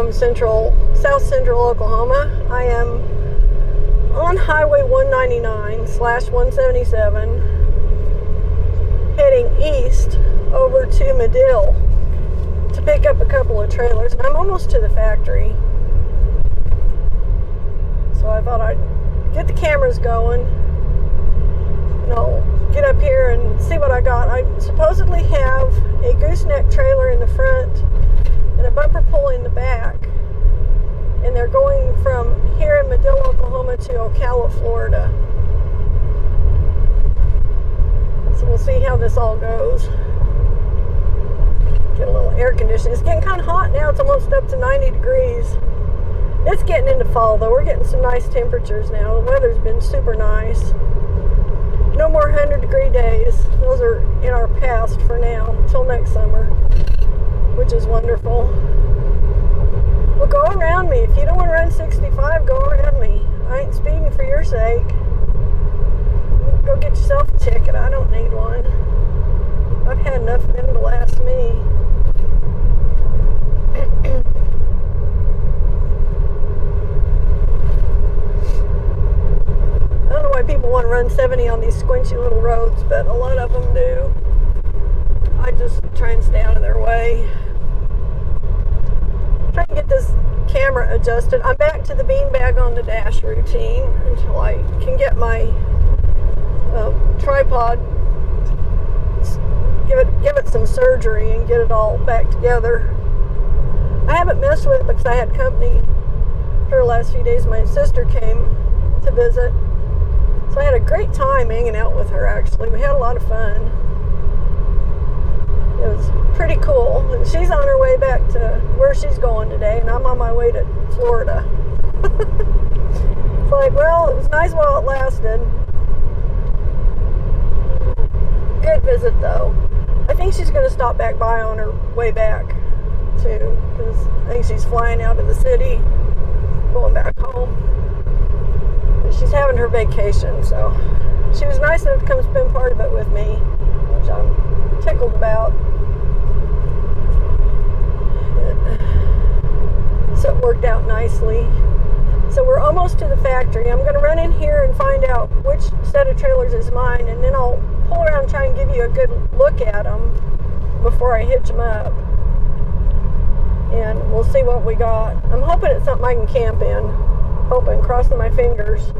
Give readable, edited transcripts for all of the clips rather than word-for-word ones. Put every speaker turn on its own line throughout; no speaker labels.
from South Central Oklahoma. I am on Highway 199/177 heading east over to Madill to pick up a couple of trailers, and I'm almost to the factory. So I thought I'd get the cameras going, and I'll get up here and see what I got. I supposedly have a gooseneck trailer in the front and a bumper pull in the back, and they're going from here in Madill, Oklahoma to Ocala, Florida. So we'll see how this all goes. Get a little air conditioning. It's getting kind of hot now. It's almost up to 90 degrees. It's getting into fall though. We're getting some nice temperatures now. The weather's been super nice. No more 100-degree days. Those are in our past for now, until next summer, which is wonderful. Well, go around me. If you don't want to run 65, go around me. I ain't speeding for your sake. Go get yourself a ticket. I don't need one. I've had enough of them to last me. I don't know why people want to run 70 on these squinchy little roads, but a lot of them do. I just try and stay out of their way. Try and get this camera adjusted. I'm back to the beanbag on the dash routine until I can get my tripod, give it some surgery and get it all back together. I haven't messed with it because I had company for the last few days. My sister came to visit, so I had a great time hanging out with her. Actually, we had a lot of fun. It was pretty cool. And she's on her way back to where she's going today, and I'm on my way to Florida. It's like, well, it was nice while it lasted. Good visit though. I think she's going to stop back by on her way back too, because I think she's flying out of the city, going back home. But she's having her vacation, so she was nice enough to come spend part of it with me, which I'm tickled about. So it worked out nicely. So we're almost to the factory. I'm going to run in here and find out which set of trailers is mine, and then I'll pull around and try and give you a good look at them before I hitch them up. And we'll see what we got. I'm hoping it's something I can camp in. Hoping, crossing my fingers.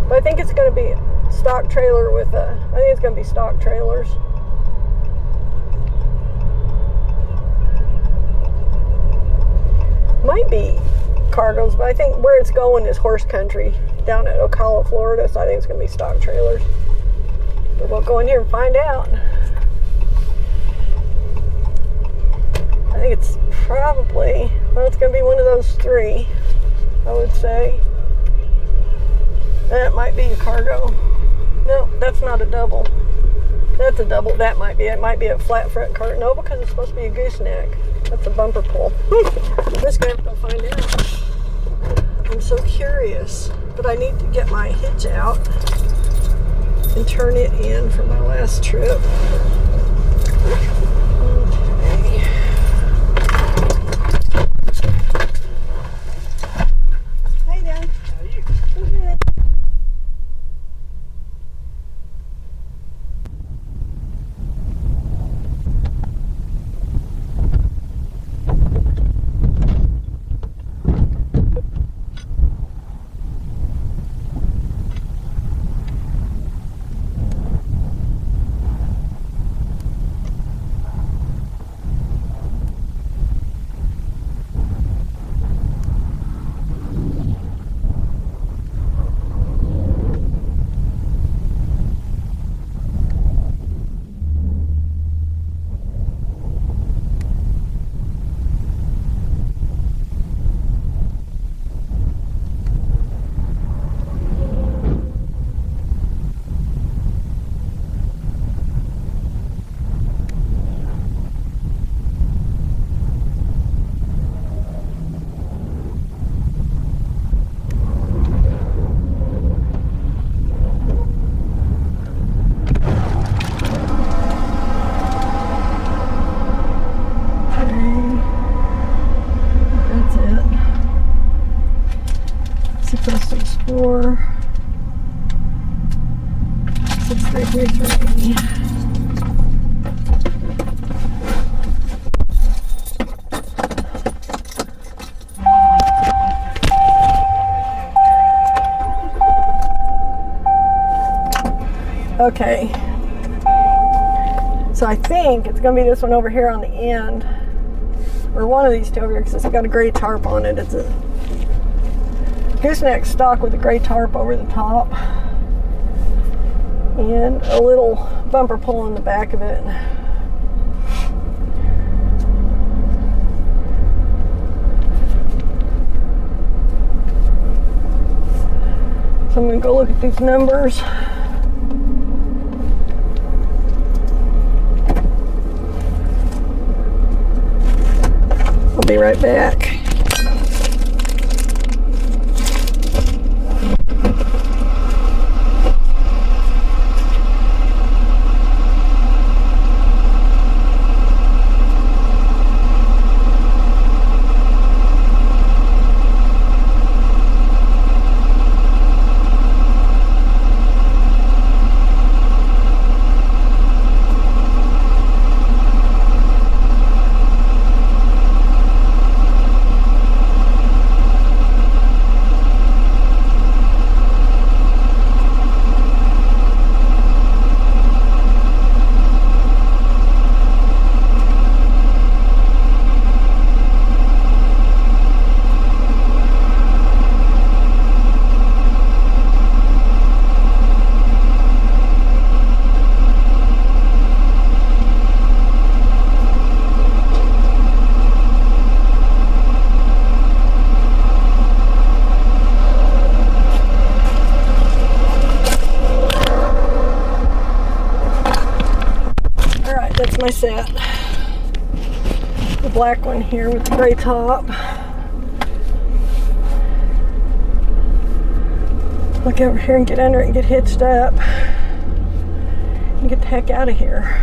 But I think it's going to be a stock trailer I think it's going to be stock trailers. Might be cargoes, but I think where it's going is horse country down at Ocala, Florida, so I think it's going to be stock trailers. But we'll go in here and find out. I think it's probably, well, it's going to be one of those three, I would say. That might be a cargo. No, that's not a double. That's a double. That might be. It might be a flat front cart. No, because it's supposed to be a gooseneck. That's a bumper pull. I'm just going to have to find out. I'm so curious. But I need to get my hitch out and turn it in for my last trip. Okay. Hey, Dan.
How are you?
Good. Okay. So I think it's going to be this one over here on the end. Or one of these two over here, because it's got a gray tarp on it. It's a gooseneck stock with a gray tarp over the top. And a little bumper pull on the back of it. So I'm going to go look at these numbers. I'll be right back. That's my set. The black one here with the gray top. Look over here and get under it and get hitched up and get the heck out of here.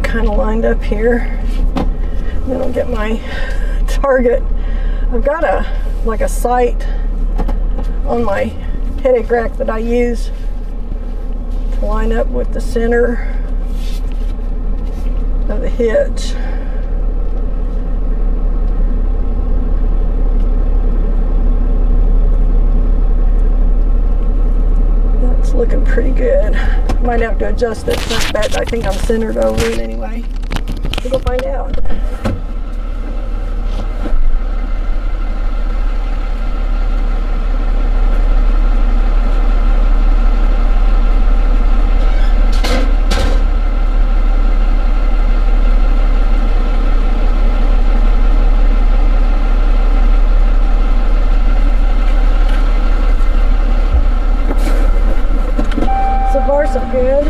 Kind of lined up here. Then I'll get my target. I've got a sight on my headache rack that I use to line up with the center of the hitch. That's looking pretty good. Might have to adjust it, but I think I'm centered over it anyway. We'll go find out. So far, so good.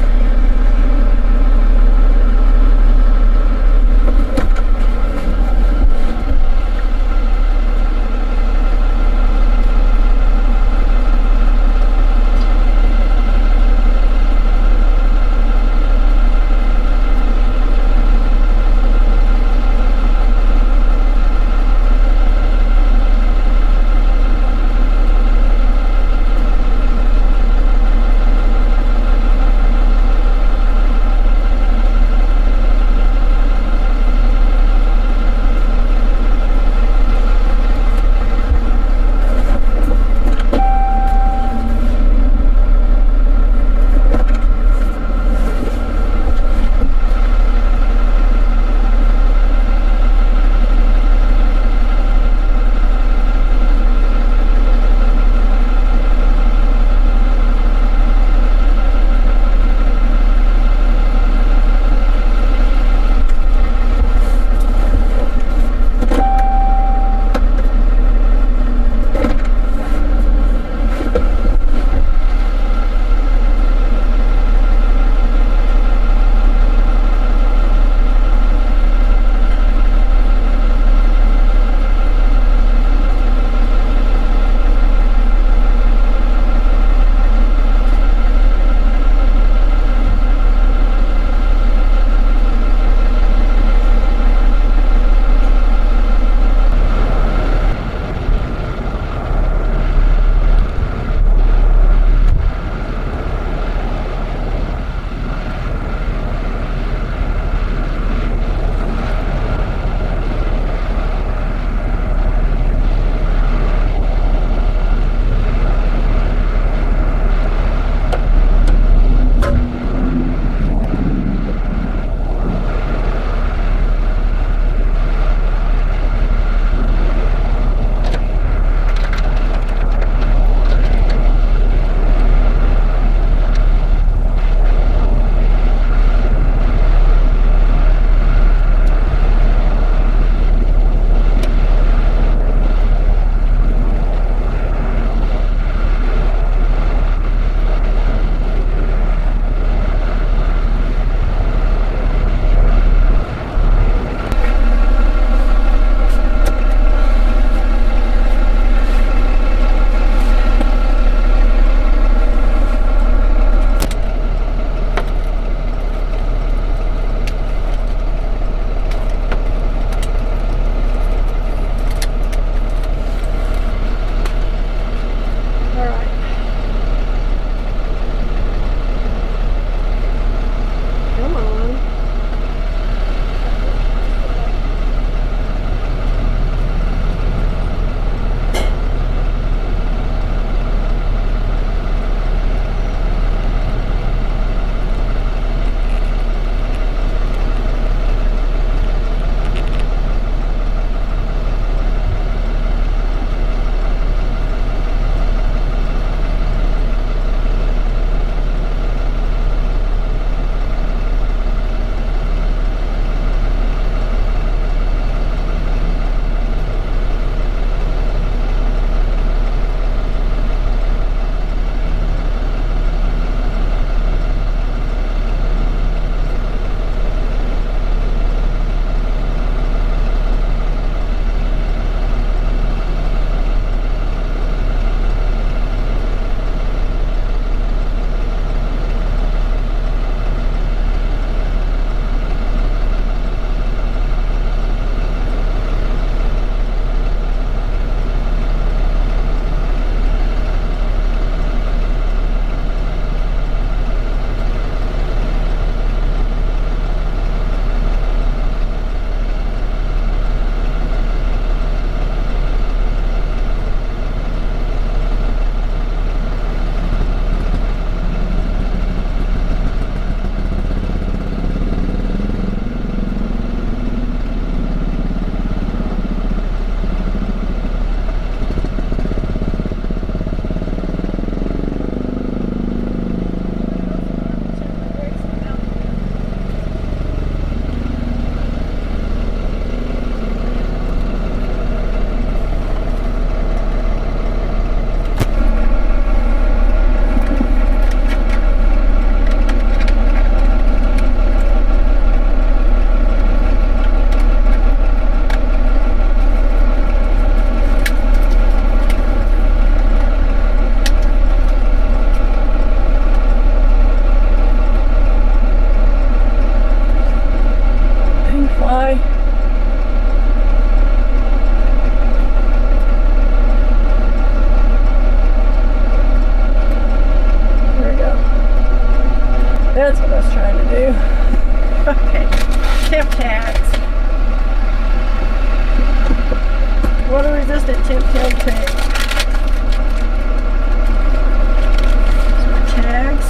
trying to do. Okay, temp tags. Water resistant temp tag tape. Tags.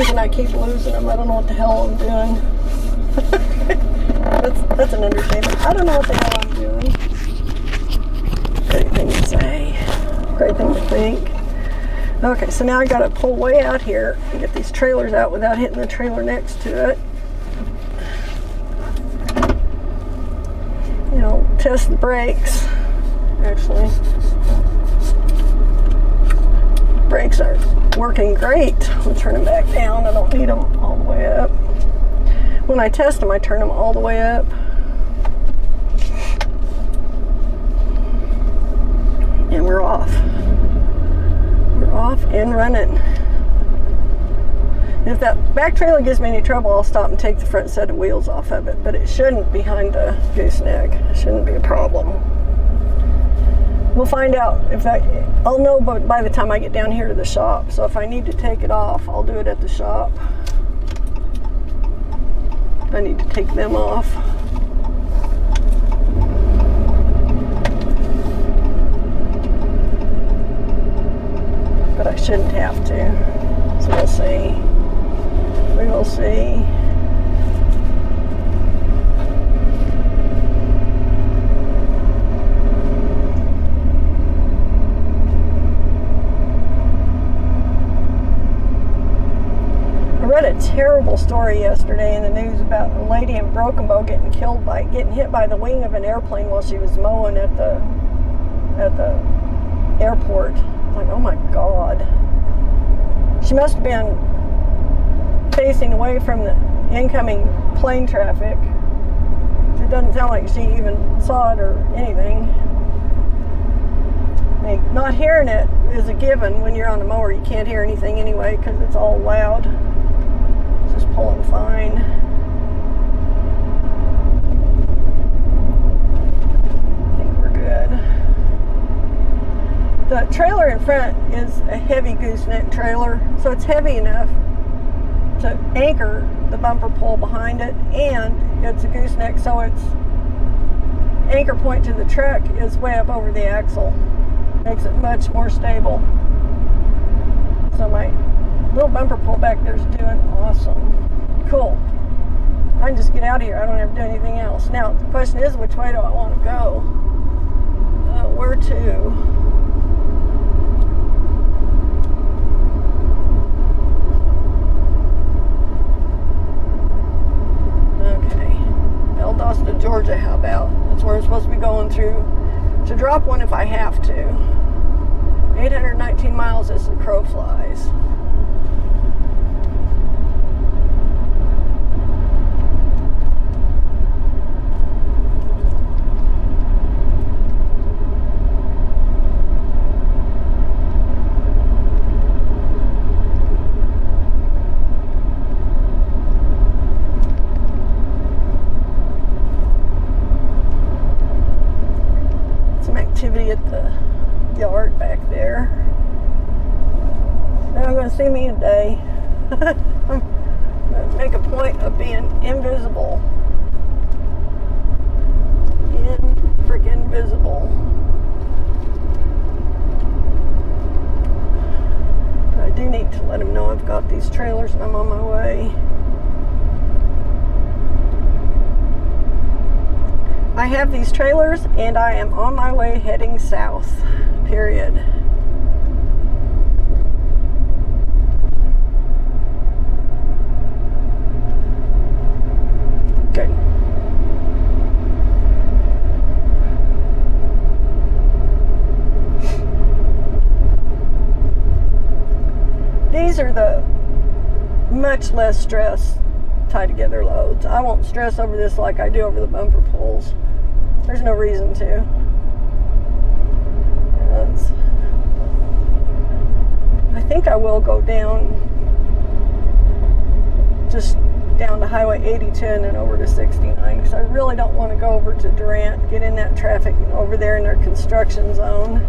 And I keep losing them. I don't know what the hell I'm doing. that's an understatement. I don't know what the hell I'm doing. Great thing to say. Great thing to think. Okay, so now I got to pull way out here and get these trailers out without hitting the trailer next to it. You know, test the brakes. Actually, brakes are working great. I'll turn them back down. I don't need them all the way up. When I test them, I turn them all the way up. And we're off. We're off and running. If that back trailer gives me any trouble, I'll stop and take the front set of wheels off of it, but it shouldn't behind the gooseneck. It shouldn't be a problem. We'll find out if I'll know by the time I get down here to the shop. So if I need to take it off, I'll do it at the shop. I need to take them off. But I shouldn't have to. So we'll see. We will see. I read a terrible story yesterday in the news about a lady in Broken Bow getting hit by the wing of an airplane while she was mowing at the airport. I was like, oh my God. She must have been facing away from the incoming plane traffic. It doesn't sound like she even saw it or anything. Not hearing it is a given when you're on the mower. You can't hear anything anyway because it's all loud. It's just pulling fine. I think we're good. The trailer in front is a heavy gooseneck trailer, so it's heavy enough to anchor the bumper pole behind it, and it's a gooseneck, so its anchor point to the truck is way up over the axle. Makes it much more stable. So my little bumper pull back there is doing awesome. Cool. I can just get out of here. I don't have to do anything else. Now, the question is, which way do I want to go? Where to? To Georgia, how about? That's where I'm supposed to be going through to drop one if I have to. 819 miles as the crow flies. At the yard back there. They're not going to see me today. I'm going to make a point of being invisible. Freaking visible. But I do need to let them know I've got these trailers and I'm on my way. I have these trailers and I am on my way heading south, period. Okay. These are the much less stress tie together loads. I won't stress over this like I do over the bumper pulls. There's no reason to. I think I will go down, just down to Highway 82 and then over to 69, because I really don't want to go over to Durant, get in that traffic over there in their construction zone.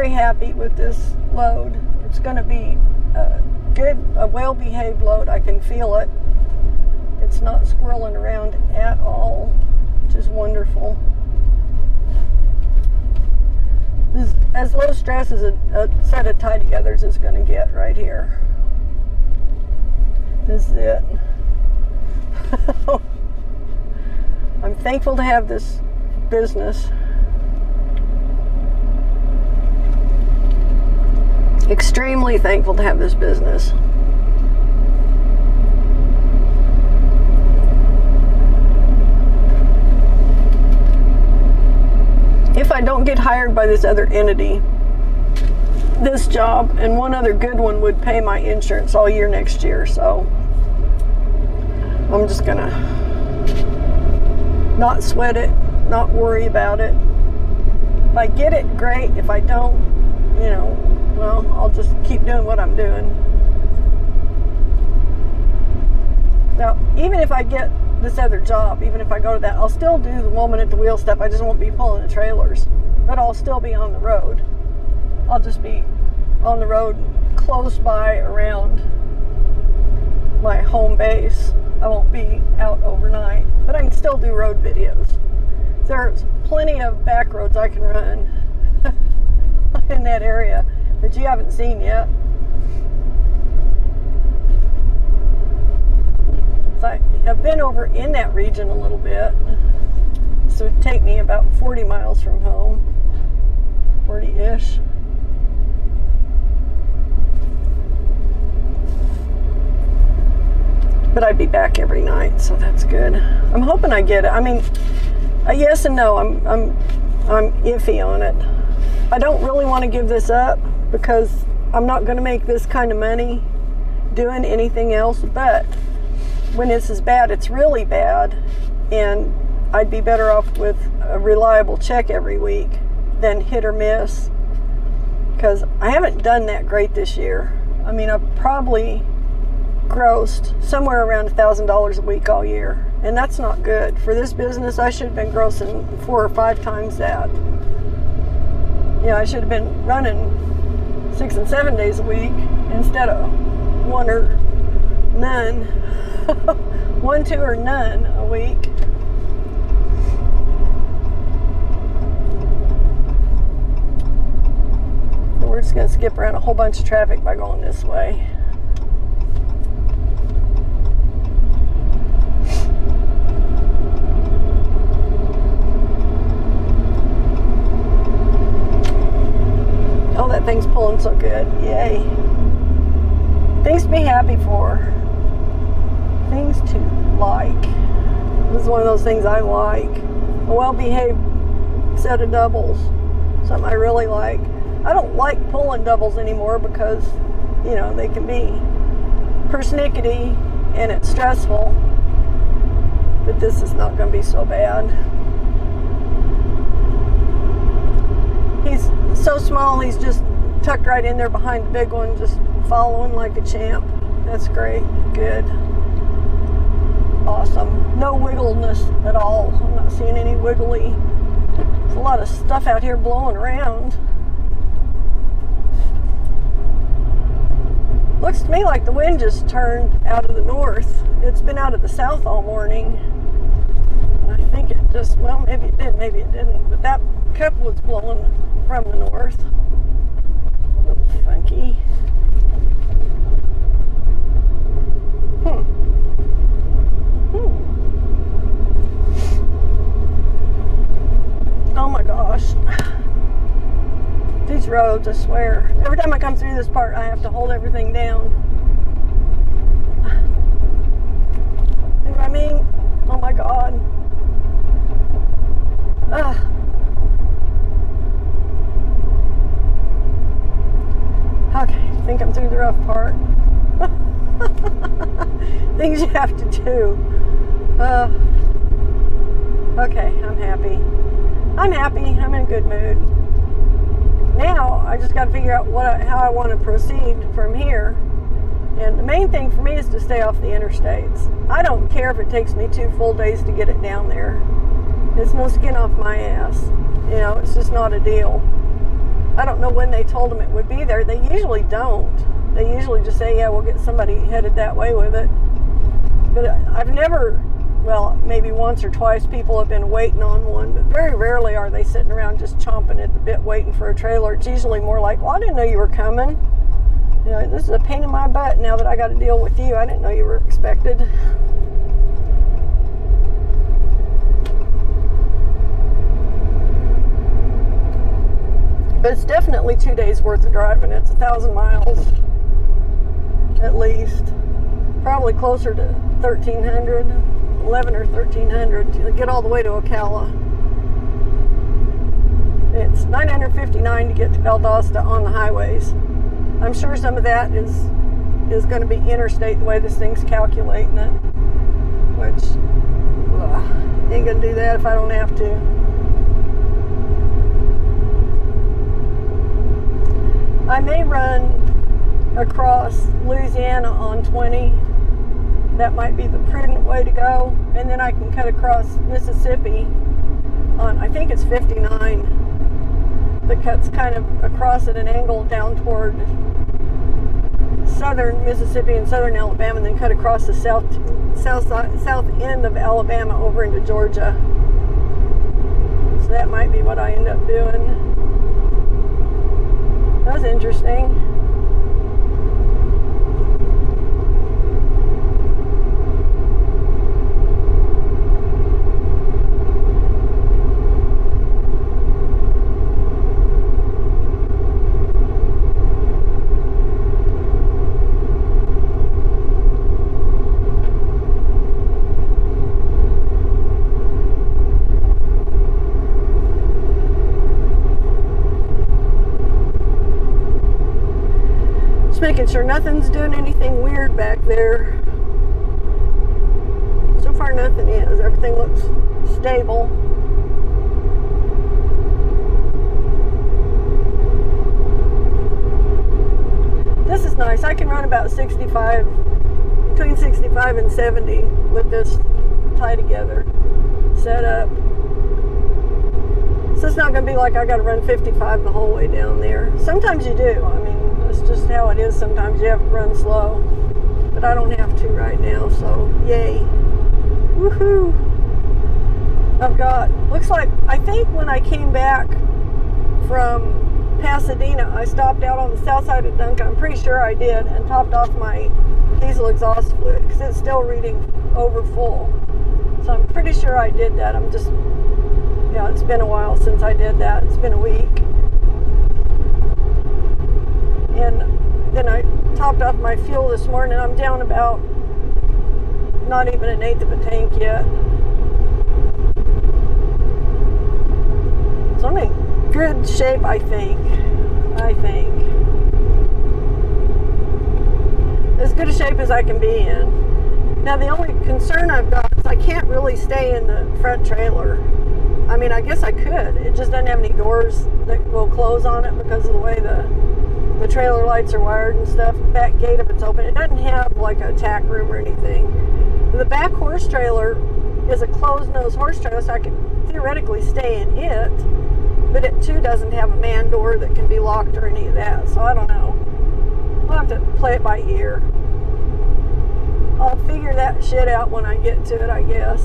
Happy with this load. It's going to be a well-behaved load. I can feel it. It's not squirreling around at all, which is wonderful. This is as low stress as a set of tie-togethers is going to get right here. This is it. I'm thankful to have this business. Extremely thankful to have this business. If I don't get hired by this other entity, this job and one other good one would pay my insurance all year next year, so I'm just gonna not sweat it, not worry about it. If I get it, great. If I don't, well, I'll just keep doing what I'm doing. Now, even if I get this other job, even if I go to that, I'll still do the woman at the wheel stuff. I just won't be pulling the trailers, but I'll still be on the road. I'll just be on the road close by around my home base. I won't be out overnight, but I can still do road videos. There's plenty of back roads I can run in that area that you haven't seen yet. So I've been over in that region a little bit. So it'd take me about 40 miles from home, 40-ish. but I'd be back every night, so that's good. I'm hoping I get it. I mean, yes and no. I'm iffy on it. I don't really want to give this up because I'm not going to make this kind of money doing anything else, but when it's as bad, it's really bad, and I'd be better off with a reliable check every week than hit or miss, because I haven't done that great this year. I mean, I've probably grossed somewhere around $1,000 a week all year, and that's not good. For this business, I should have been grossing 4 or 5 times that. I should have been running 6 and 7 days a week instead of 1 or none. 1, 2, or none a week. We're just going to skip around a whole bunch of traffic by going this way. Oh, that thing's pulling so good. Yay. Things to be happy for. Things to like. This is one of those things I like. A well-behaved set of doubles. Something I really like. I don't like pulling doubles anymore because, they can be persnickety and it's stressful. But this is not going to be so bad. He's so small, he's just tucked right in there behind the big one, just following like a champ. That's great. Good. Awesome. No wiggleness at all. I'm not seeing any wiggly. There's a lot of stuff out here blowing around. Looks to me like the wind just turned out of the north. It's been out of the south all morning. I think it just, well, maybe it did, maybe it didn't. But that couple was blowing from the north. A little funky. Oh my gosh. These roads, I swear. Every time I come through this part, I have to hold everything down. See what I mean? Oh my God. Okay, I think I'm through the rough part. Things you have to do. Okay, I'm happy. I'm in a good mood. Now, I just got to figure out how I want to proceed from here. And the main thing for me is to stay off the interstates. I don't care if it takes me 2 full days to get it down there. It's no skin off my ass. It's just not a deal. I don't know when they told them it would be there. They usually don't. They usually just say, yeah, we'll get somebody headed that way with it. But I've never, well, maybe once or twice people have been waiting on one, but very rarely are they sitting around just chomping at the bit waiting for a trailer. It's usually more like, well, I didn't know you were coming. This is a pain in my butt now that I got to deal with you. I didn't know you were expected. But it's definitely 2 days worth of driving. It's 1,000 miles at least. Probably closer to 1,300, 11 or 1,300 to get all the way to Ocala. It's $959 to get to Valdosta on the highways. I'm sure some of that is going to be interstate the way this thing's calculating it, which ain't going to do that if I don't have to. I may run across Louisiana on 20. That might be the prudent way to go. And then I can cut across Mississippi on, I think it's 59. That cuts kind of across at an angle down toward southern Mississippi and southern Alabama, and then cut across the south end of Alabama over into Georgia. So that might be what I end up doing. That was interesting. Just making sure nothing's doing anything weird back there. So far nothing is. Everything looks stable. This is nice. I can run about 65, between 65 and 70 with this tie together set up. So it's not going to be like I got to run 55 the whole way down there. Sometimes you do. I mean, it's just how it is. Sometimes you have to run slow. But I don't have to right now, so yay. Woohoo! I've got, looks like, I think when I came back from Pasadena, I stopped out on the south side of Duncan, I'm pretty sure I did, and topped off my diesel exhaust fluid because it's still reading over full. So I'm pretty sure I did that. I'm just, yeah, it's been a while since I did that. It's been a week. And then I topped off my fuel this morning. I'm down about not even an eighth of a tank yet. So I'm in good shape, I think. As good a shape as I can be in. Now the only concern I've got is I can't really stay in the front trailer. I mean, I guess I could. It just doesn't have any doors that will close on it because of the way the trailer lights are wired and stuff. The back gate, if it's open, it doesn't have like a tack room or anything. The back horse trailer is a closed-nose horse trailer, so I could theoretically stay in it, but it too doesn't have a man door that can be locked or any of that, so I don't know. I'll have to play it by ear. I'll figure that shit out when I get to it, I guess.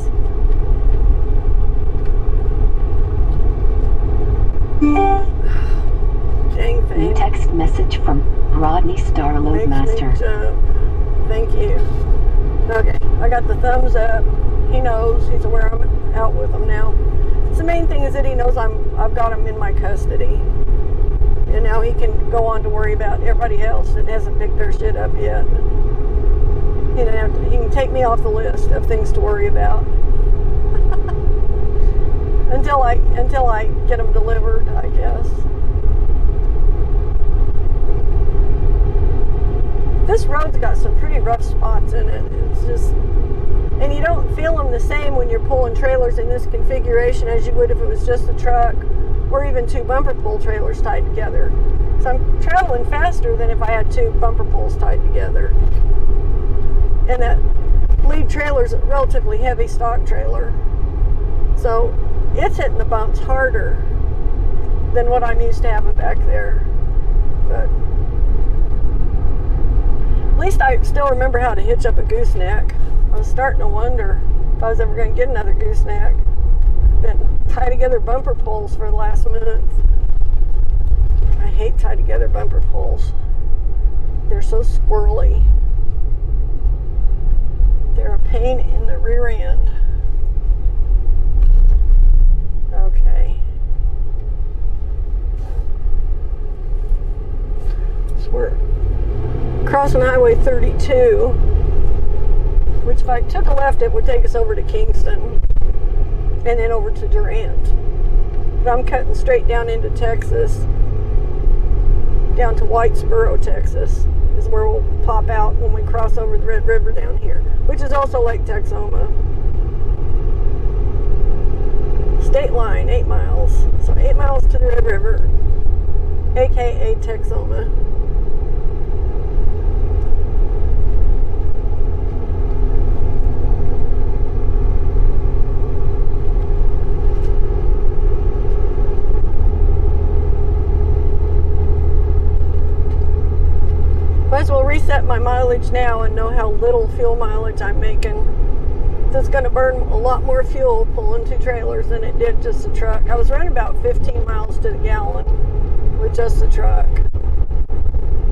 Dang thing.
New text message from Rodney Star Loadmaster.
Thank you. Okay, I got the thumbs up. He knows. He's aware I'm out with him now. So the main thing is that he knows I've got him in my custody. And now he can go on to worry about everybody else that hasn't picked their shit up yet. He can take me off the list of things to worry about. until I get them delivered, I guess. This road's got some pretty rough spots in it. It's just, and you don't feel them the same when you're pulling trailers in this configuration as you would if it was just a truck or even two bumper pull trailers tied together. So I'm traveling faster than if I had two bumper pulls tied together. And that lead trailer's a relatively heavy stock trailer. So it's hitting the bumps harder than what I'm used to having back there. But at least I still remember how to hitch up a gooseneck. I was starting to wonder if I was ever going to get another gooseneck. Been tie together bumper pulls for the last month. I hate tie together bumper pulls. They're so squirrely. They're a pain in the rear end. Okay. So we're crossing Highway 32, which if I took a left, it would take us over to Kingston and then over to Durant. But I'm cutting straight down into Texas, down to Whitesboro, Texas, is where we'll pop out when we cross over the Red River down here, which is also Lake Texoma. State line, 8 miles. So 8 miles to the Red River, aka Texoma. Might as well reset my mileage now and know how little fuel mileage I'm making. It's going to burn a lot more fuel pulling two trailers than it did just a truck. I was running about 15 miles to the gallon with just a truck.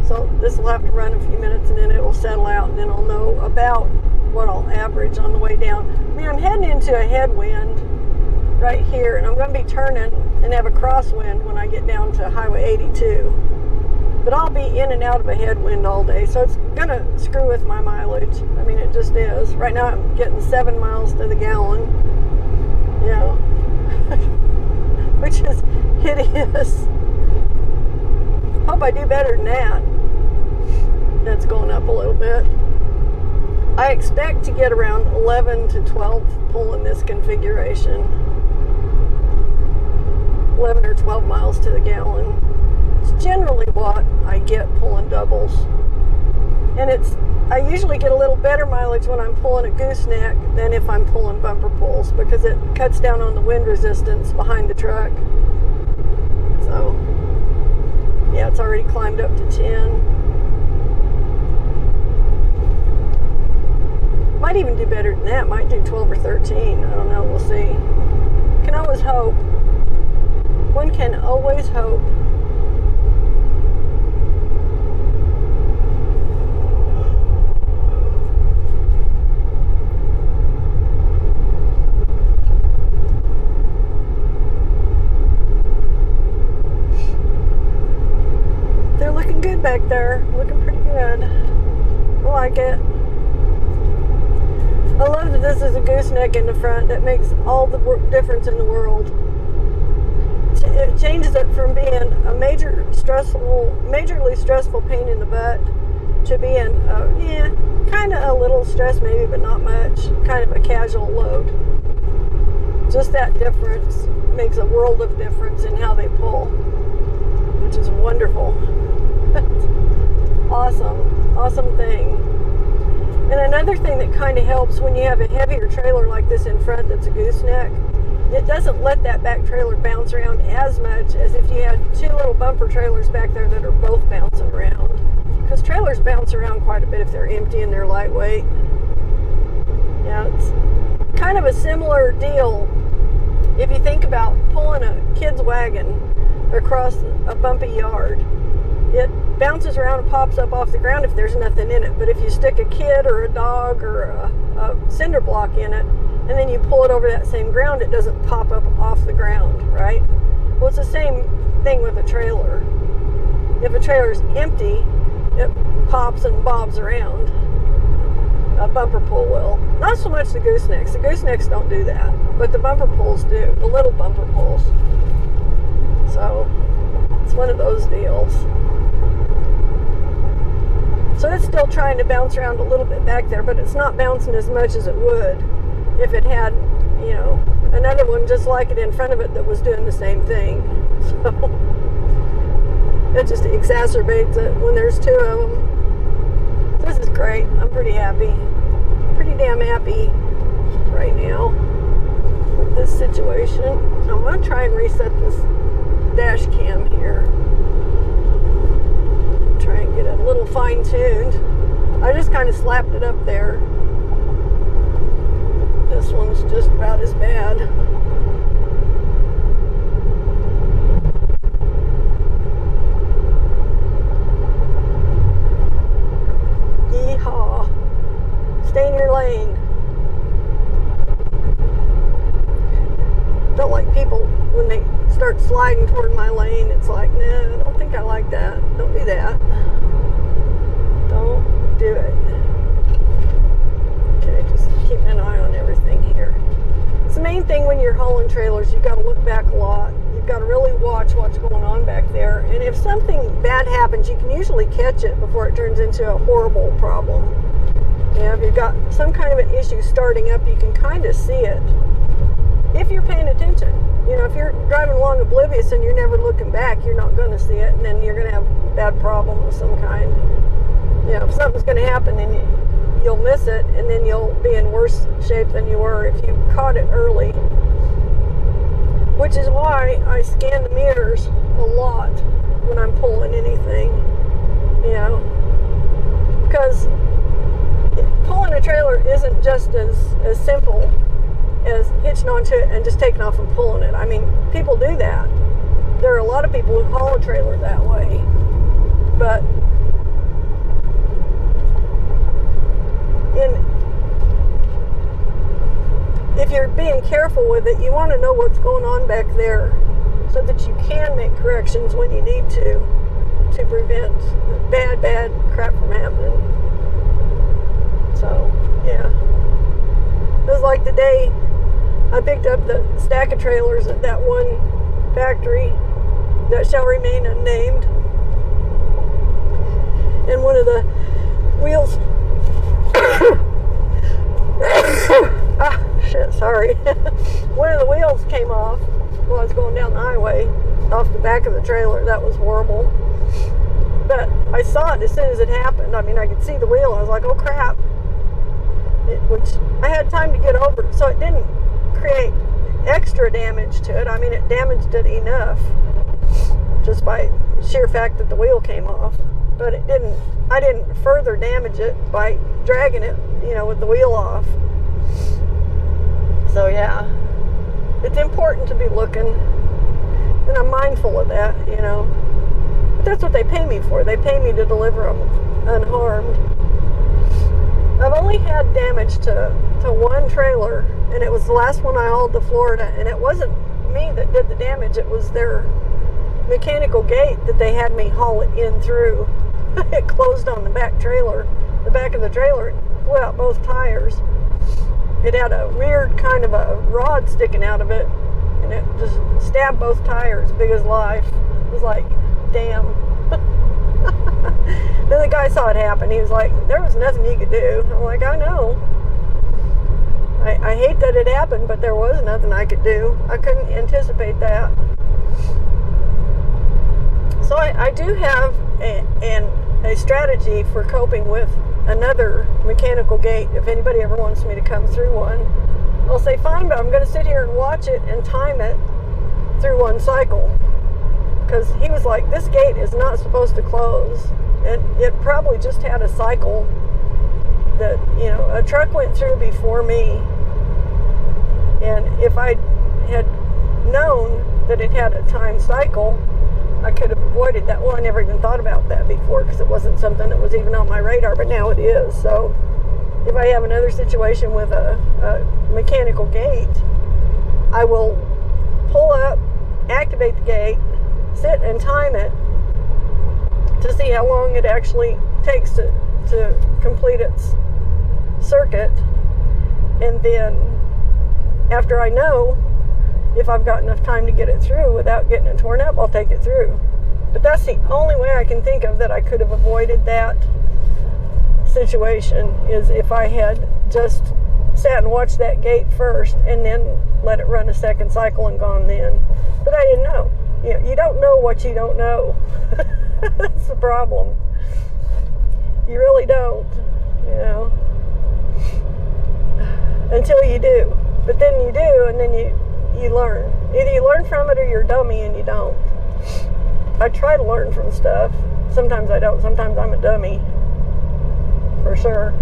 So this will have to run a few minutes and then it will settle out and then I'll know about what I'll average on the way down. I mean, I'm heading into a headwind right here and I'm going to be turning and have a crosswind when I get down to Highway 82. But I'll be in and out of a headwind all day, so it's going to screw with my mileage. I mean, it just is. Right now I'm getting 7 miles to the gallon, you know, which is hideous. Hope I do better than that. that's going up a little bit. I expect to get around 11 to 12 pull in this configuration. 11 or 12 miles to the gallon. It's generally what I get pulling doubles. And I usually get a little better mileage when I'm pulling a gooseneck than if I'm pulling bumper pulls, because it cuts down on the wind resistance behind the truck. So, yeah, it's already climbed up to 10. Might even do better than that. Might do 12 or 13. I don't know. We'll see. Can always hope. One can always hope. They're looking good back there. Looking pretty good. I like it. I love that this is a gooseneck in the front. That makes all the difference in the world. It changes it from being a majorly stressful pain in the butt to being, kind of a little stress maybe, but not much. Kind of a casual load. Just that difference makes a world of difference in how they pull, which is wonderful. Awesome thing. And another thing that kind of helps when you have a heavier trailer like this in front that's a gooseneck, it doesn't let that back trailer bounce around as much as if you had two little bumper trailers back there that are both bouncing around. Because trailers bounce around quite a bit if they're empty and they're lightweight. Yeah, it's kind of a similar deal if you think about pulling a kid's wagon across a bumpy yard. It bounces around and pops up off the ground if there's nothing in it. But if you stick a kid or a dog or a cinder block in it, and then you pull it over that same ground, it doesn't pop up off the ground, right? Well, it's the same thing with a trailer. If a trailer's empty, it pops and bobs around. A bumper pull will. Not so much the goosenecks. The goosenecks don't do that, but the bumper pulls do. The little bumper pulls. So, it's one of those deals. So it's still trying to bounce around a little bit back there, but it's not bouncing as much as it would if it had, another one just like it in front of it that was doing the same thing. So it just exacerbates it when there's two of them. This is great. I'm pretty happy. Pretty damn happy right now with this situation. I'm going to try and reset this dash cam here. Try and get it a little fine-tuned. I just kind of slapped it up there. This one's just about as bad. Yeehaw. Stay in your lane. Don't like people when they start sliding toward my lane. It's like, nah, I don't think I like that. Don't do that. Don't do it. Okay, just keep an eye on everything here. It's the main thing when you're hauling trailers. You've got to look back a lot. You've got to really watch what's going on back there. And if something bad happens, you can usually catch it before it turns into a horrible problem. If you've got some kind of an issue starting up, you can kind of see it if you're paying attention. If you're driving along oblivious and you're never looking back, you're not going to see it, and then you're going to have a bad problem of some kind. If something's going to happen, then you'll miss it, and then you'll be in worse shape than you were if you caught it early. Which is why I scan the mirrors a lot when I'm pulling anything, because pulling a trailer isn't just as simple as hitching onto it and just taking off and pulling it. I mean, people do that. There are a lot of people who haul a trailer that way. But if you're being careful with it, you want to know what's going on back there so that you can make corrections when you need to prevent bad crap from happening. So, yeah. It was like the day I picked up the stack of trailers at that one factory that shall remain unnamed. And one of the off the back of the trailer. That was horrible. But I saw it as soon as it happened. I mean, I could see the wheel. I was like, oh crap. Which I had time to get over it, so it didn't create extra damage to it. I mean, it damaged it enough just by sheer fact that the wheel came off. But I didn't further damage it by dragging it, with the wheel off. So yeah, it's important to be looking, and I'm mindful of that, But that's what they pay me for. They pay me to deliver them unharmed. I've only had damage to one trailer, and it was the last one I hauled to Florida, and it wasn't me that did the damage. It was their mechanical gate that they had me haul it in through. It closed on the back trailer. The back of the trailer, it blew out both tires. It had a weird kind of a rod sticking out of it, and it just stabbed both tires, big as life. It was like, damn. Then the guy saw it happen. He was like, there was nothing you could do. I'm like, I know. I hate that it happened, but there was nothing I could do. I couldn't anticipate that. So I do have a strategy for coping with another mechanical gate. If anybody ever wants me to come through one, I'll say, fine, but I'm going to sit here and watch it and time it through one cycle. Because he was like, this gate is not supposed to close. And it probably just had a cycle that, a truck went through before me. And if I had known that it had a time cycle, I could have avoided that. Well, I never even thought about that before because it wasn't something that was even on my radar, but now it is. So if I have another situation with a mechanical gate, I will pull up, activate the gate, sit and time it to see how long it actually takes to complete its circuit. And then after I know if I've got enough time to get it through without getting it torn up, I'll take it through. But that's the only way I can think of that I could have avoided that situation, is if I had just sat and watched that gate first and then let it run a second cycle and gone then. But I didn't know. You don't know what you don't know. That's the problem. You really don't, until you do. But then you do, and then you learn. Either you learn from it or you're a dummy and you don't. I try to learn from stuff. Sometimes I don't. Sometimes I'm a dummy. For sure.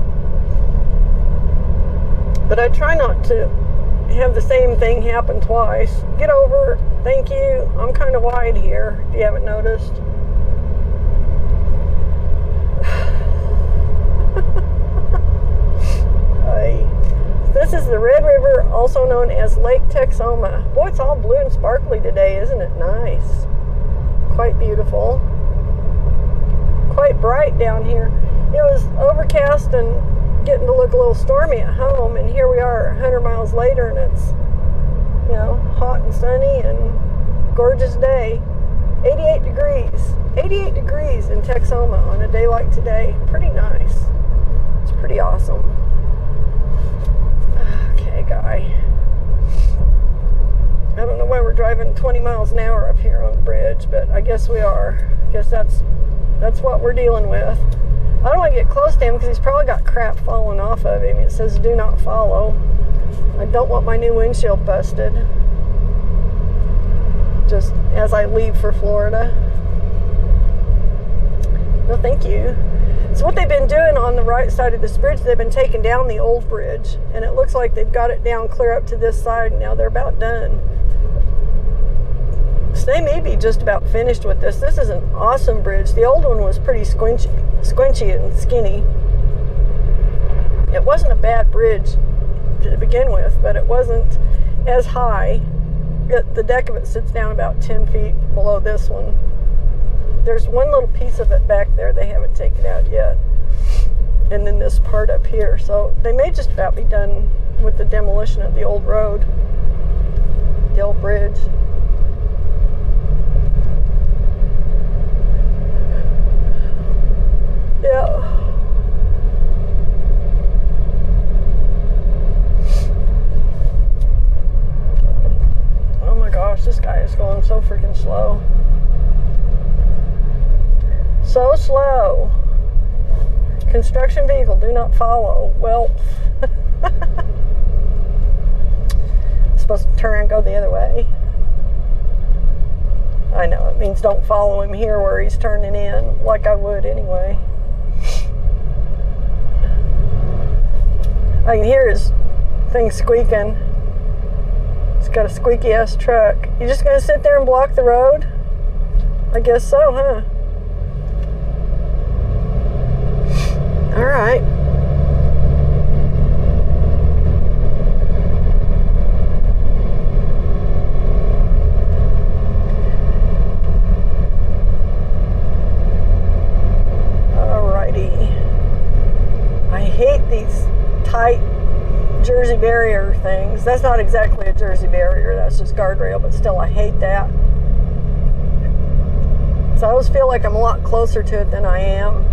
But I try not to have the same thing happen twice. Get over. Thank you. I'm kind of wide here, if you haven't noticed. This is the Red River, also known as Lake Texoma. Boy, it's all blue and sparkly today, isn't it? Nice. Quite beautiful. Quite bright down here. It was overcast and getting to look a little stormy at home, and here we are 100 miles later, and it's, hot and sunny and gorgeous day. 88 degrees. 88 degrees in Texoma on a day like today. Pretty nice. It's pretty awesome. Okay, guy. I don't know why we're driving 20 miles an hour up here on the bridge, but I guess we are. I guess that's what we're dealing with. I don't want to get close to him because he's probably got crap falling off of him. It says do not follow. I don't want my new windshield busted just as I leave for Florida. No, thank you. So what they've been doing on the right side of this bridge, they've been taking down the old bridge, and it looks like they've got it down clear up to this side, and now they're about done. So they may be just about finished with this. This is an awesome bridge. The old one was pretty squinchy and skinny. It wasn't a bad bridge to begin with, but it wasn't as high. The deck of it sits down about 10 feet below this one. There's one little piece of it back there they haven't taken out yet. And then this part up here. So they may just about be done with the demolition of the old road. The old bridge. Yeah. Oh my gosh, this guy is going so freaking slow. So slow. Construction vehicle, do not follow. Well, supposed to turn and go the other way. I know, it means don't follow him here where he's turning in, like I would anyway. I can hear his thing squeaking. He's got a squeaky ass truck. You just gonna sit there and block the road? I guess so, huh? All right. I hate these tight Jersey barrier things. That's not exactly a Jersey barrier, that's just guardrail, but still I hate that. So I always feel like I'm a lot closer to it than I am.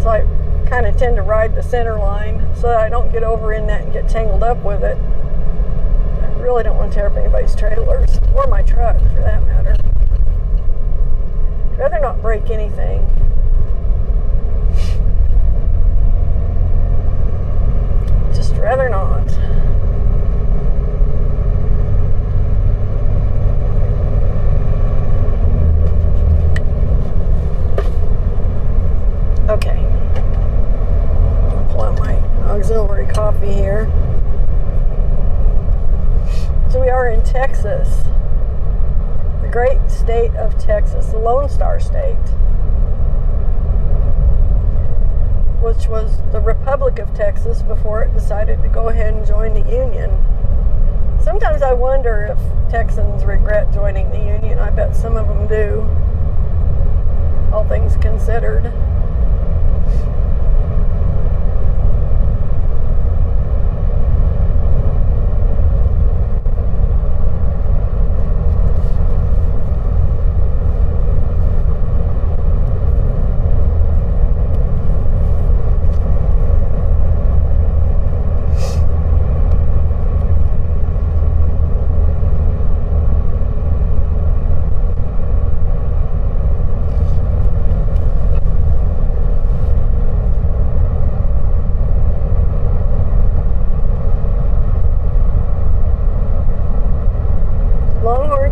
So I kind of tend to ride the center line so that I don't get over in that and get tangled up with it. I really don't want to tear up anybody's trailers, or my truck for that matter. I'd rather not break anything. Just rather not. Okay. I'll pull out my auxiliary coffee here. So we are in Texas. The great state of Texas, the Lone Star State, which was the Republic of Texas before it decided to go ahead and join the Union. Sometimes I wonder if Texans regret joining the Union. I bet some of them do, all things considered.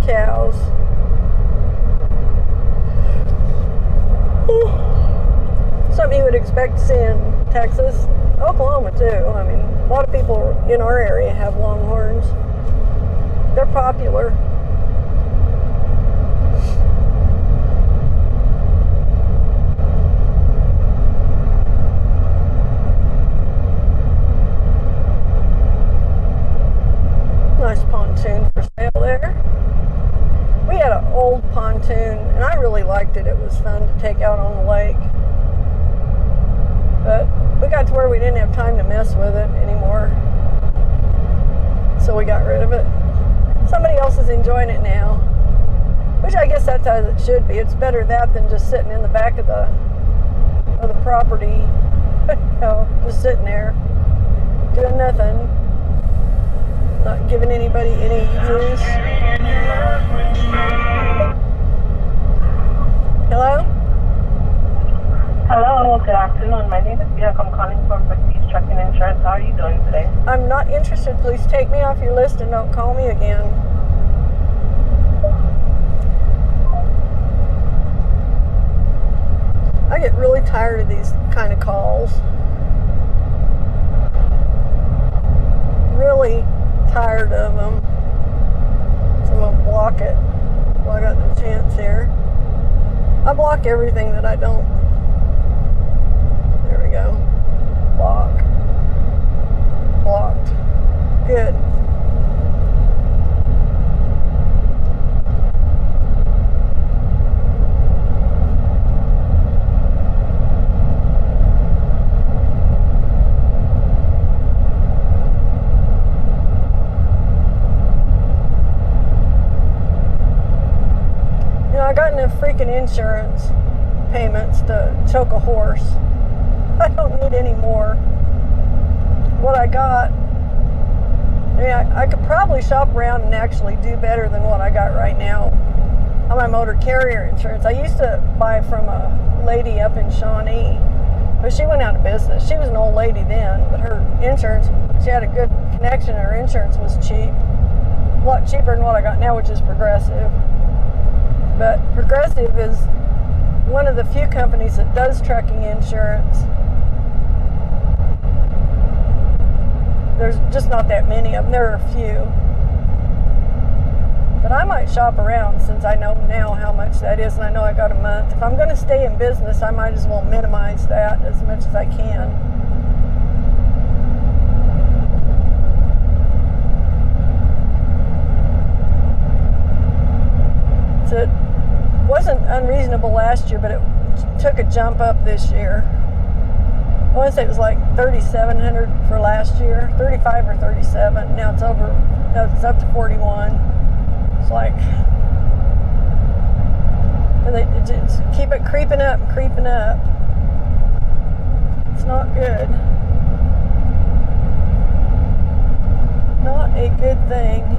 Cows. Something you would expect to see in Texas, Oklahoma too. I mean, a lot of people in our area have longhorns. They're popular. Nice pontoon for sale there. We had an old pontoon, and I really liked it. It was fun to take out on the lake. But we got to where we didn't have time to mess with it anymore. So we got rid of it. Somebody else is enjoying it now. Which I guess that's as it should be. It's better that than just sitting in the back of the property. You know, just sitting there, doing nothing. Not giving anybody any use. Hello?
Hello, good afternoon. My name is Bianca. I'm calling from Prestige Trucking Insurance. How are you doing today?
I'm not interested. Please take me off your list and don't call me again. I get really tired of these kind of calls. Really tired of them. So I'm going to block it while I got the chance here. I block everything that I don't. There we go. Block. Blocked. Good. I got enough freaking insurance payments to choke a horse. I don't need any more. What I got, I could probably shop around and actually do better than what I got right now. on my motor carrier insurance. I used to buy from a lady up in Shawnee, but she went out of business. She was an old lady then, but her insurance, she had a good connection. Her insurance was cheap, a lot cheaper than what I got now, which is Progressive. But Progressive is one of the few companies that does trucking insurance. There's just not that many of them. There are a few. But I might shop around since I know now how much that is, and I know I got a month. If I'm going to stay in business, I might as well minimize that as much as I can. So it wasn't unreasonable last year, but it took a jump up this year. I want to say it was like $3,700 for last year, 35 or 37. Now it's up to 41. It's like, and they just keep it creeping up and creeping up. It's not good. Not a good thing.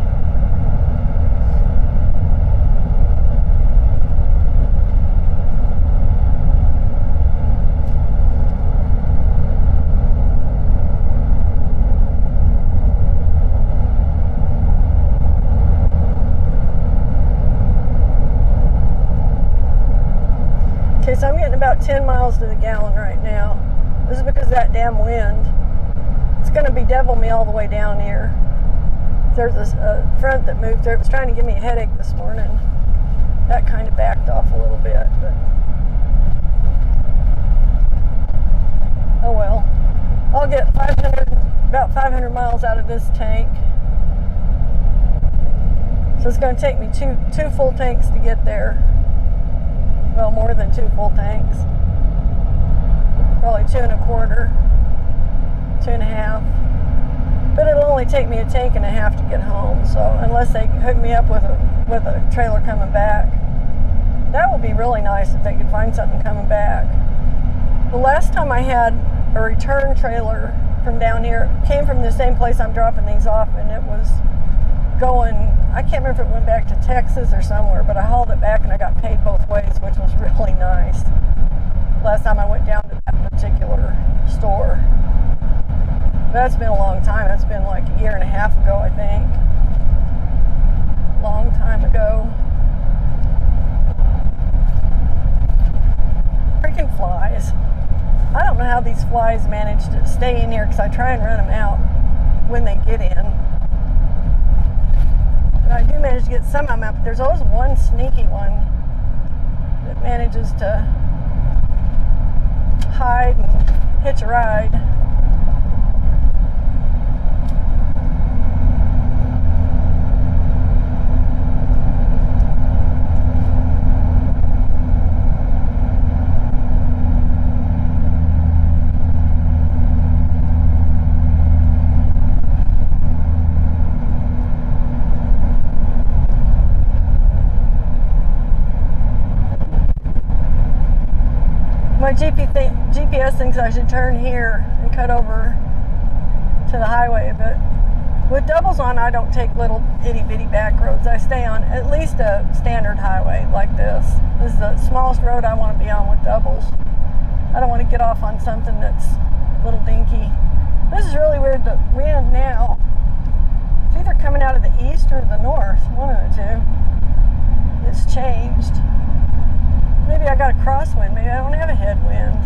Okay, so I'm getting about 10 miles to the gallon right now. This is because of that damn wind. It's going to bedevil me all the way down here. There's a front that moved through. It was trying to give me a headache this morning. That kind of backed off a little bit, but oh well. I'll get about 500 miles out of this tank. So it's going to take me two full tanks to get there. Well, more than 2 full tanks. Probably 2 1/4, 2 1/2. But it'll only take me a tank and a half to get home. So unless they hook me up with a trailer coming back, that would be really nice if they could find something coming back. The last time I had a return trailer from down here, it came from the same place I'm dropping these off, and it was going, I can't remember if it went back to Texas or somewhere, but I hauled it back and I got paid both ways, which was really nice. Last time I went down to that particular store. That's been a long time. That's been like a year and a half ago, I think. Long time ago. Freaking flies. I don't know how these flies manage to stay in here because I try and run them out when they get in. I do manage to get some of them out, but there's always one sneaky one that manages to hide and hitch a ride. My GPS thinks I should turn here and cut over to the highway, but with doubles on, I don't take little itty-bitty back roads. I stay on at least a standard highway like this. This is the smallest road I want to be on with doubles. I don't want to get off on something that's a little dinky. This is really weird. The wind now, it's either coming out of the east or the north, one of the two. It's changed. Maybe I got a crosswind. Maybe I don't have a headwind.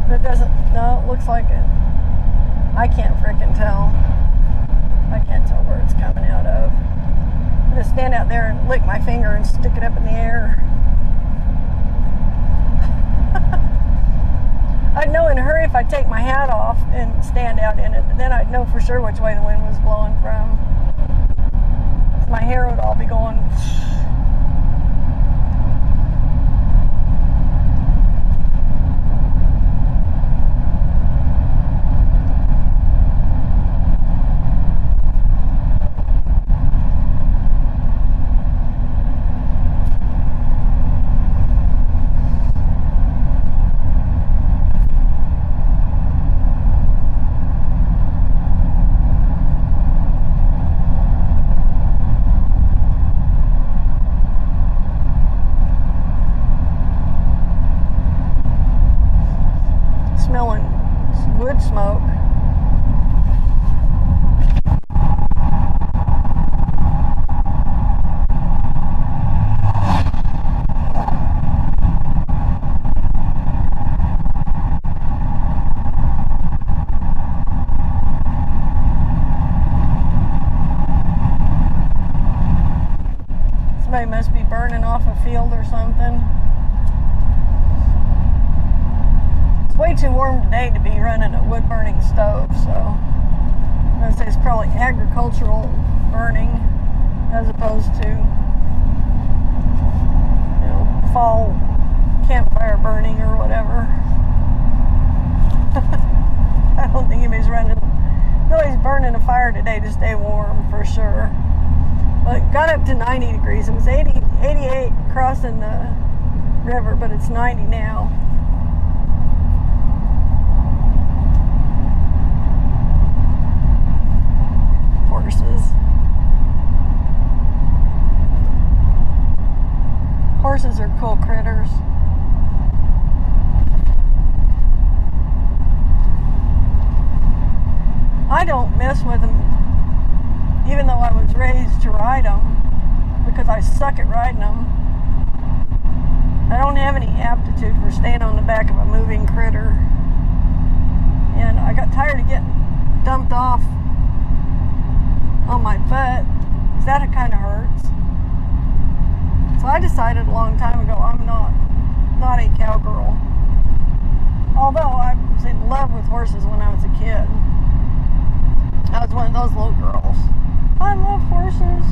But it doesn't, no, it looks like it. I can't frickin' tell. I can't tell where it's coming out of. I'm gonna stand out there and lick my finger and stick it up in the air. I'd know in a hurry if I take my hat off and stand out in it. Then I'd know for sure which way the wind was blowing from. My hair would all be going. much smoke. Somebody must be burning off a field or something. It's way too warm today to be running a wood burning stove, so I'm gonna say it's probably agricultural burning as opposed to, you know, fall campfire burning or whatever. I don't think nobody's burning a fire today to stay warm for sure. Well, it got up to 90 degrees. It was 88 crossing the river, but it's 90 now. Horses. Horses are cool critters. I don't mess with them, even though I was raised to ride them, because I suck at riding them. I don't have any aptitude for staying on the back of a moving critter. And I got tired of getting dumped off on my butt, because that kind of hurts. So I decided a long time ago I'm not a cowgirl. Although I was in love with horses when I was a kid. I was one of those little girls. I love horses.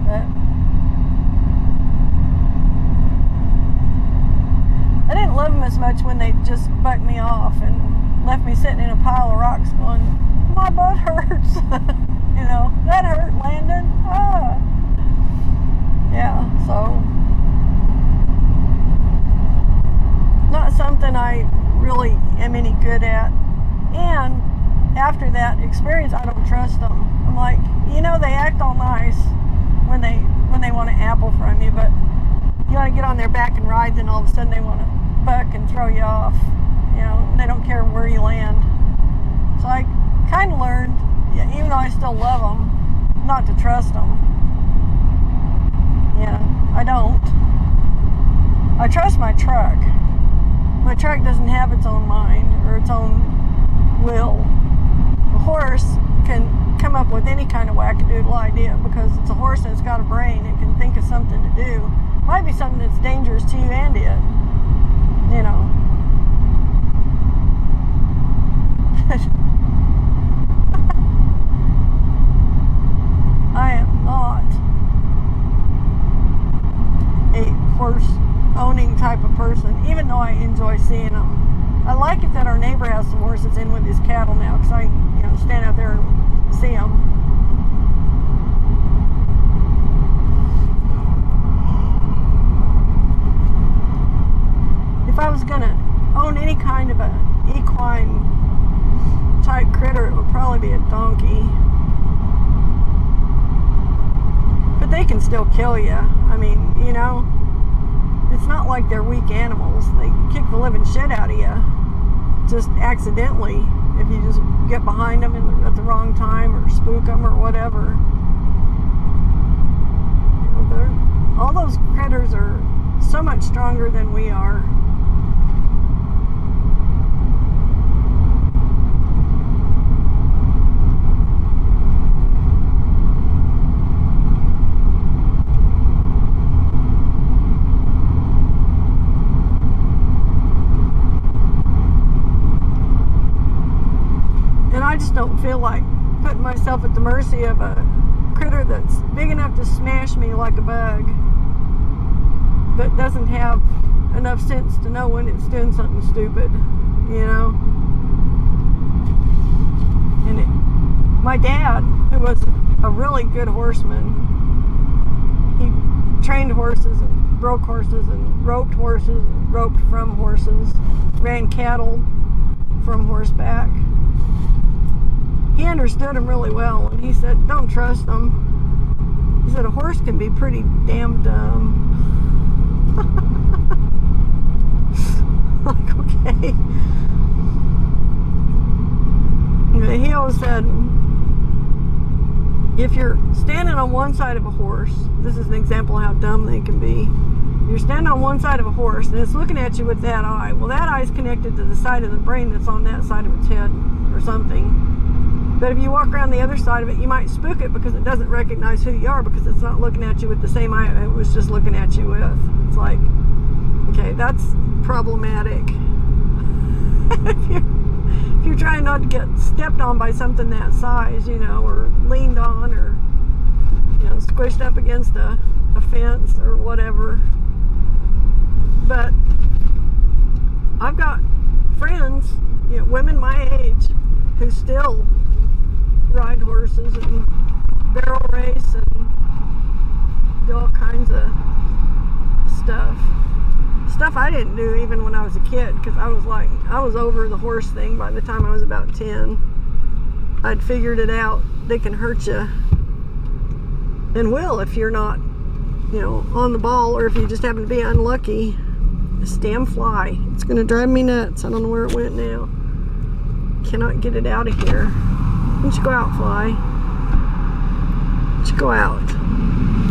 But I didn't love them as much when they just bucked me off and left me sitting in a pile of rocks going, my butt hurts. You know, that hurt, Landon. Ah. Yeah, so not something I really am any good at. And after that experience, I don't trust them. I'm like, you know, they act all nice when they want an apple from you, but you want to get on their back and ride, then all of a sudden they want to buck and throw you off. You know, they don't care where you land. So I kind of learned, even though I still love them, not to trust them. Yeah, I don't. I trust my truck. My truck doesn't have its own mind or its own will. A horse can come up with any kind of wackadoodle idea because it's a horse and it's got a brain. It can think of something to do. Might be something that's dangerous to you and it. You know. I am not a horse owning type of person, even though I enjoy seeing them. I like it that our neighbor has some horses in with his cattle now, because I, stand out there and see them. If I was gonna own any kind of a equine type critter, it would probably be a donkey. But they can still kill you. I mean, it's not like they're weak animals. They kick the living shit out of you just accidentally if you just get behind them at the wrong time or spook them or whatever. All those critters are so much stronger than we are. I just don't feel like putting myself at the mercy of a critter that's big enough to smash me like a bug, but doesn't have enough sense to know when it's doing something stupid, And my dad, who was a really good horseman, he trained horses and broke horses and roped horses and roped from horses, ran cattle from horseback. He understood them really well, and he said, don't trust them. He said, a horse can be pretty damn dumb. Like, okay. sudden, if you're standing on one side of a horse, this is an example of how dumb they can be. You're standing on one side of a horse and it's looking at you with that eye. Well, that eye is connected to the side of the brain that's on that side of its head or something. But if you walk around the other side of it, you might spook it because it doesn't recognize who you are because it's not looking at you with the same eye it was just looking at you with. It's like, okay, that's problematic. if you're trying not to get stepped on by something that size, you know, or leaned on, or, you know, squished up against a fence or whatever. But I've got friends, you know, women my age, who still ride horses and barrel race and do all kinds of stuff I didn't do even when I was a kid, because I was over the horse thing by the time I was about 10. I'd figured it out. They can hurt you, and will, if you're not, you know, on the ball, or if you just happen to be unlucky. This damn fly, it's gonna drive me nuts. I don't know where it went now. Cannot get it out of here. Why don't you go out, fly? Why don't you go out?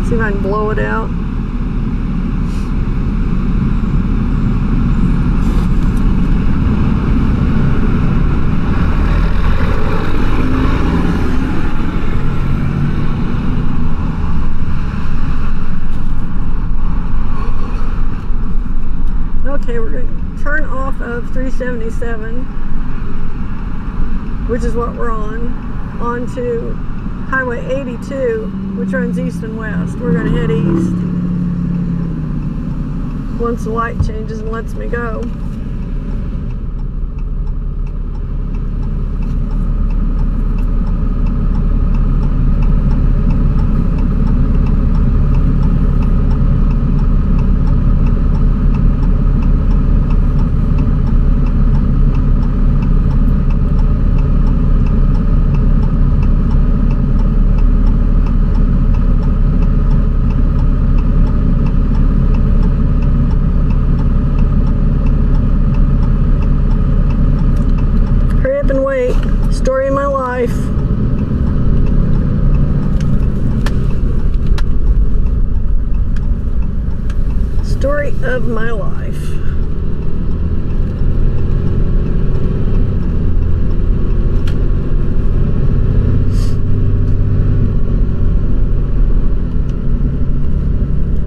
See if I can blow it out. Okay, we're going to turn off of 377, which is what we're on, onto Highway 82, which runs east and west. We're going to head east once the light changes and lets me go. Story of my life. Story of my life.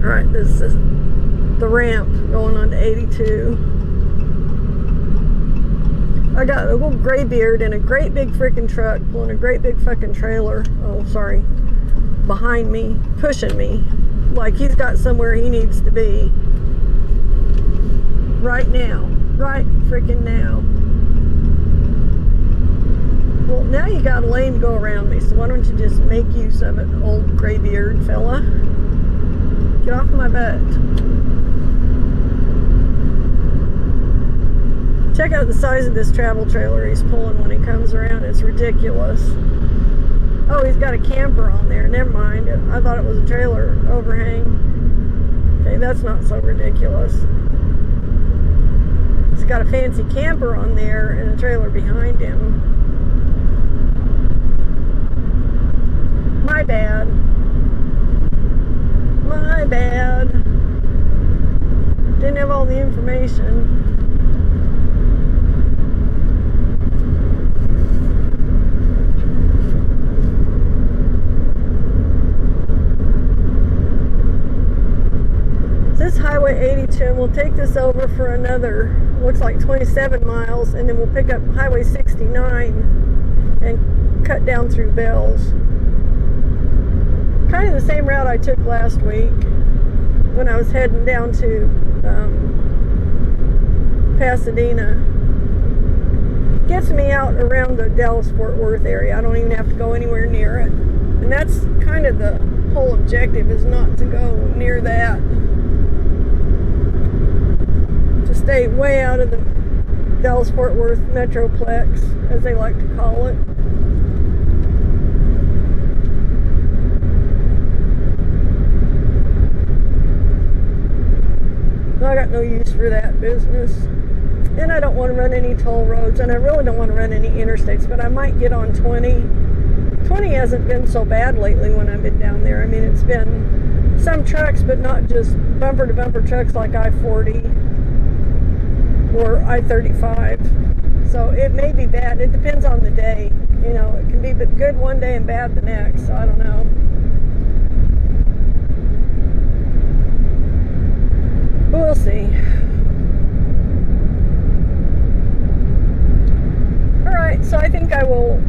All right, this is the ramp going on to 82. I got a little graybeard in a great big freaking truck pulling a great big fucking trailer. Oh, sorry. Behind me, pushing me. Like he's got somewhere he needs to be. Right now. Right freaking now. Well, now you got a lane to go around me, so why don't you just make use of it, old graybeard fella? Get off my butt. Check out the size of this travel trailer he's pulling when he comes around. It's ridiculous. Oh, he's got a camper on there. Never mind. I thought it was a trailer overhang. Okay, that's not so ridiculous. He's got a fancy camper on there and a trailer behind him. My bad. My bad. Didn't have all the information. This Highway 82, and we'll take this over for another, looks like 27 miles, and then we'll pick up Highway 69 and cut down through Bells. Kind of the same route I took last week when I was heading down to Pasadena. Gets me out around the Dallas-Fort Worth area. I don't even have to go anywhere near it. And that's kind of the whole objective, is not to go near that. To stay way out of the Dallas-Fort Worth Metroplex, as they like to call it. I got no use for that business. And I don't want to run any toll roads, and I really don't want to run any interstates, but I might get on 20. 20 hasn't been so bad lately when I've been down there. I mean, it's been some trucks, but not just bumper to bumper trucks like I-40 or I-35. So it may be bad. It depends on the day. You know, it can be good one day and bad the next. So I don't know. But we'll see. Alright, so I think I will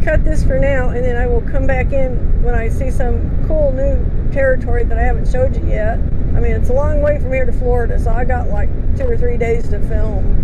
cut this for now, and then I will come back in when I see some cool new territory that I haven't showed you yet. I mean, it's a long way from here to Florida, so I got like 2 or 3 days to film.